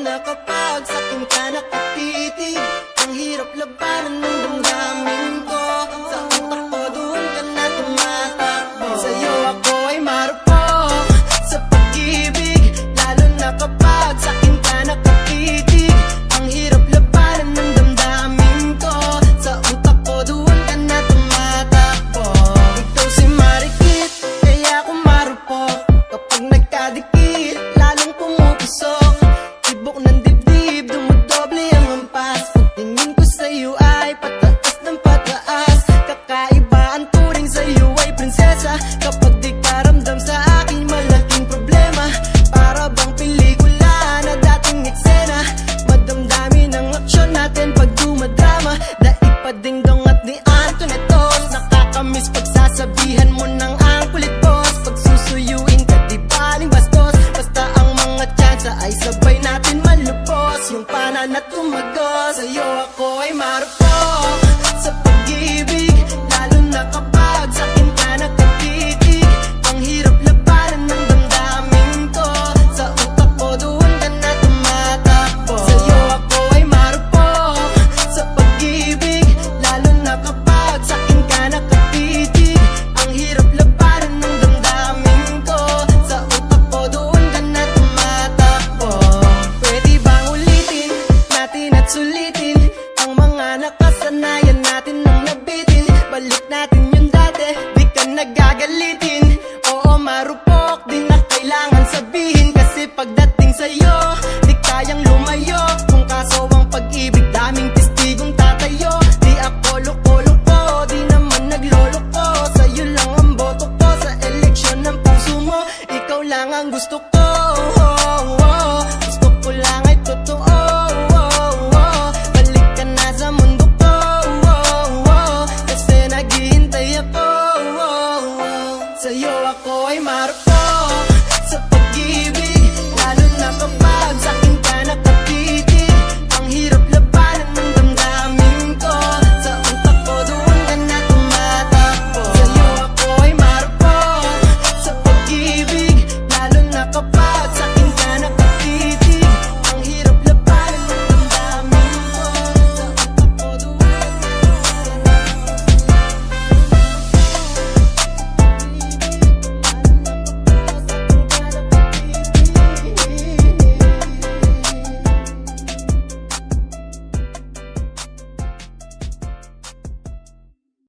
na kapag sa akin ka nakatitig. Ang hirap labanan ng damdamin ko. Sa utak ko doon ka na tumatakbo. Sa'yo ako ay marupok sa pag-ibig, lalo na kapag sa akin ka nakatitig. Ang hirap labanan ng damdamin ko. Sa utak ko doon ka na tumatakbo. Ikaw si Marikit, kaya ako marupok. Kapag nagkadikit, lalong pumupusok. Tibok ng dibdib, dumudoble ang hampas. Pagtingin ko sa'yo ay pataas ng pataas. Kakaiba ang turing sa'yo ay prinsesa. Kapag di ka ramdam sa akin, malaking problema. Para bang pelikula na dating eksena. Madamdamin ang aksyon natin pag dumadrama. Daig pa dingdong at ni Antonetos. Nakakamiss pagsasabihan mo ng ang kulit boss. Pagsusuyuin ka di baling bastos. Basta ang mga tsansa ay sabay natin malupos. Yung pana na tumagos. Sa'yo ako ay marupok sa pag-ibig, lalo na kapag sa akin ka nakatitig. Ang hirap labanan ng damdamin ko. Sa utak ko doon ka na tumatakbo. Sa'yo ako ay marupok sa pag-ibig, lalo na kapag sa akin ka nakatitig. Ang hirap labanan ng damdamin ko. Sa utak ko doon ka na tumatakbo. Pwede bang ulitin natin at sulitin ang mga nakasanayan natin nung nabitin? Balik natin yung dati, di ka nagagalitin. Oo, marupok, di na kailangan sabihin. Kasi pagdating sa'yo, di kayang lumayo. Kung kaso ang pag-ibig, daming